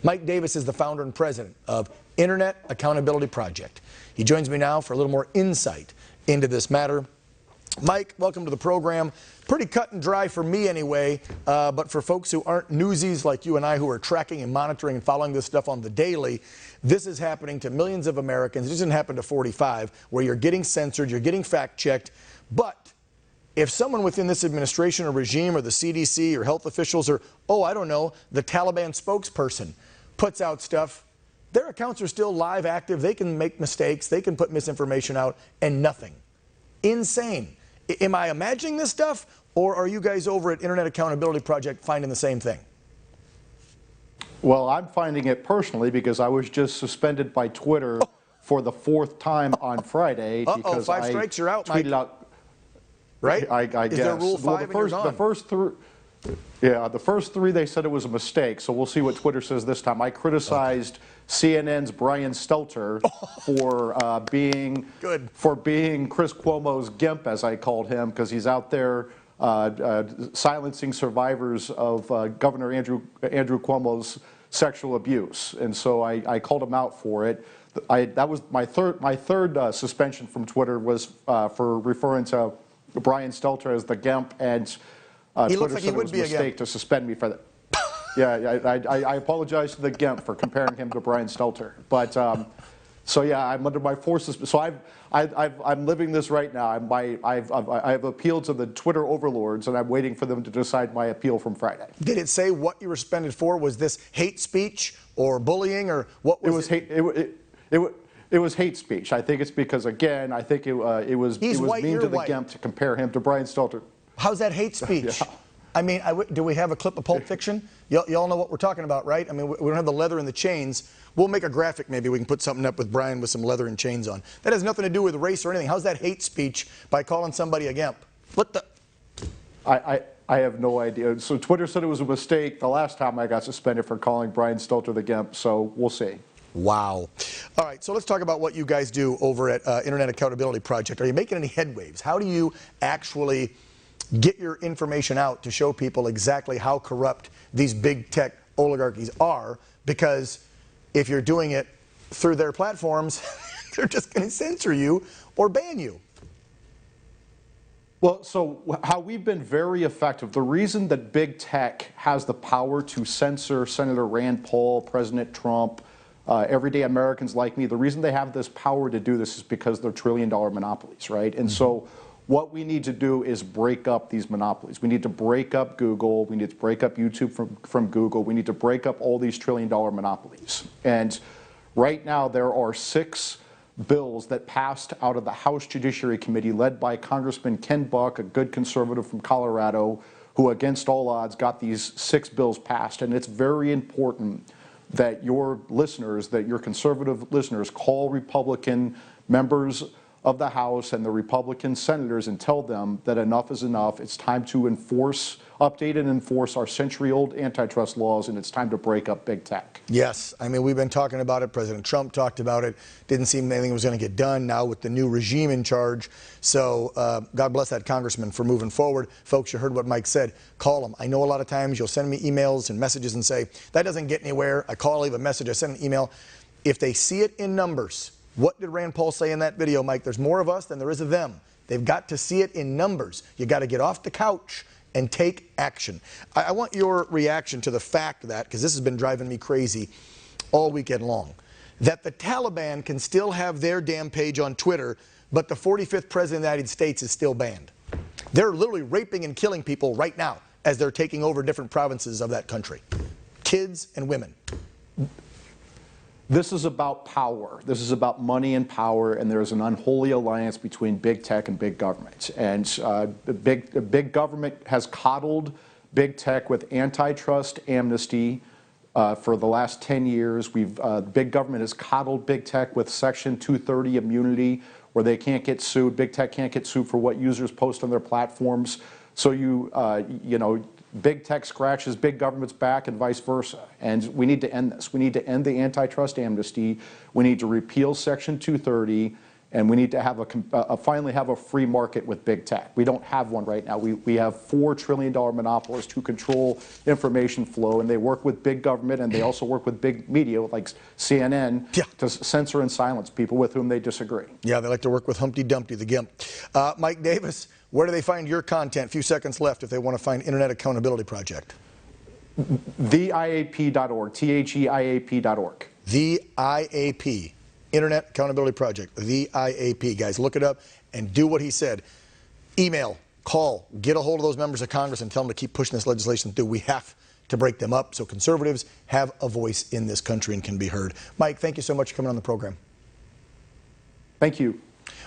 Mike Davis is the founder and president of Internet Accountability Project. He joins me now for a little more insight into this matter. Mike, welcome to the program. Pretty cut and dry for me anyway, but for folks who aren't newsies like you and I who are tracking and monitoring and following this stuff on the daily, this is happening to millions of Americans. It doesn't happen to 45, where you're getting censored, you're getting fact-checked. But if someone within this administration or regime or the CDC or health officials or, oh, I don't know, the Taliban spokesperson puts out stuff, their accounts are still live, active. They can make mistakes. They can put misinformation out and nothing. Insane. Am I imagining this stuff, or are you guys over at Internet Accountability Project finding the same thing? Well, I'm finding it personally because I was just suspended by Twitter for the 4th time on Friday because 5 strikes, you're out, Mike. tweeted out. Right? I guess. Is there Rule 5 and you're gone? The first 3 they said it was a mistake, so we'll see what Twitter says this time. I criticized CNN's Brian Stelter for being Chris Cuomo's GIMP, as I called him, because he's out there silencing survivors of Governor Andrew Cuomo's sexual abuse, and so I called him out for it. That was my third suspension from Twitter was for referring to Brian Stelter as the GIMP, and Twitter said it was a mistake to suspend me for that. Yeah, I apologize to the GIMP for comparing him to Brian Stelter. But so yeah, I'm under my forces. So I'm living this right now. I've appealed to the Twitter overlords, and I'm waiting for them to decide my appeal from Friday. Did it say what you were suspended for? Was this hate speech or bullying, or what was it? It was hate speech. I think it's because, again, I think it was mean to the GIMP to compare him to Brian Stelter. How's that hate speech? Yeah. I mean, do we have a clip of Pulp Fiction? Y'all know what we're talking about, right? I mean, we don't have the leather and the chains. We'll make a graphic, maybe we can put something up with Brian with some leather and chains on. That has nothing to do with race or anything. How's that hate speech by calling somebody a GIMP? What the? I have no idea. So Twitter said it was a mistake the last time I got suspended for calling Brian Stelter the GIMP, so we'll see. Wow. All right, so let's talk about what you guys do over at Internet Accountability Project. Are you making any headwaves? How do you actually get your information out to show people exactly how corrupt these big tech oligarchies are? Because if you're doing it through their platforms, they're just going to censor you or ban you. Well, so how we've been very effective, the reason that big tech has the power to censor Senator Rand Paul, President Trump, everyday Americans like me, the reason they have this power to do this is because they're trillion-dollar monopolies, right? And so what we need to do is break up these monopolies. We need to break up Google. We need to break up YouTube from Google. We need to break up all these trillion-dollar monopolies. And right now there are 6 bills that passed out of the House Judiciary Committee led by Congressman Ken Buck, a good conservative from Colorado, who against all odds got these 6 bills passed. And it's very important that your listeners, that your conservative listeners call Republican members of the House and the Republican senators and tell them that enough is enough. It's time to update and enforce our century-old antitrust laws, and it's time to break up big tech. Yes, I mean, we've been talking about it. President Trump talked about it. Didn't seem anything was going to get done now with the new regime in charge. So God bless that congressman for moving forward. Folks, you heard what Mike said. Call him. I know a lot of times you'll send me emails and messages and say, that doesn't get anywhere. I call, leave a message, I send an email. If they see it in numbers, what did Rand Paul say in that video, Mike? There's more of us than there is of them. They've got to see it in numbers. You got to get off the couch and take action. I want your reaction to the fact that, because this has been driving me crazy all weekend long, that the Taliban can still have their damn page on Twitter, but the 45th president of the United States is still banned. They're literally raping and killing people right now as they're taking over different provinces of that country. Kids and women. This is about power. This is about money and power, and there's an unholy alliance between big tech and big government. And big government has coddled big tech with antitrust amnesty for the last 10 years. Big government has coddled big tech with Section 230 immunity, where they can't get sued. Big tech can't get sued for what users post on their platforms. So big tech scratches big government's back and vice versa. And we need to end this. We need to end the antitrust amnesty. We need to repeal Section 230 And we need to have finally have a free market with big tech. We don't have one right now. We have $4 trillion monopolists who control information flow, and they work with big government, and they also work with big media like CNN to censor and silence people with whom they disagree. Yeah, they like to work with Humpty Dumpty, the GIMP. Mike Davis, where do they find your content? Few seconds left if they want to find Internet Accountability Project. TheIAP.org, THEIAP.org. The IAP. Internet Accountability Project, the IAP. Guys, look it up and do what he said. Email, call, get a hold of those members of Congress and tell them to keep pushing this legislation through. We have to break them up so conservatives have a voice in this country and can be heard. Mike, thank you so much for coming on the program. Thank you.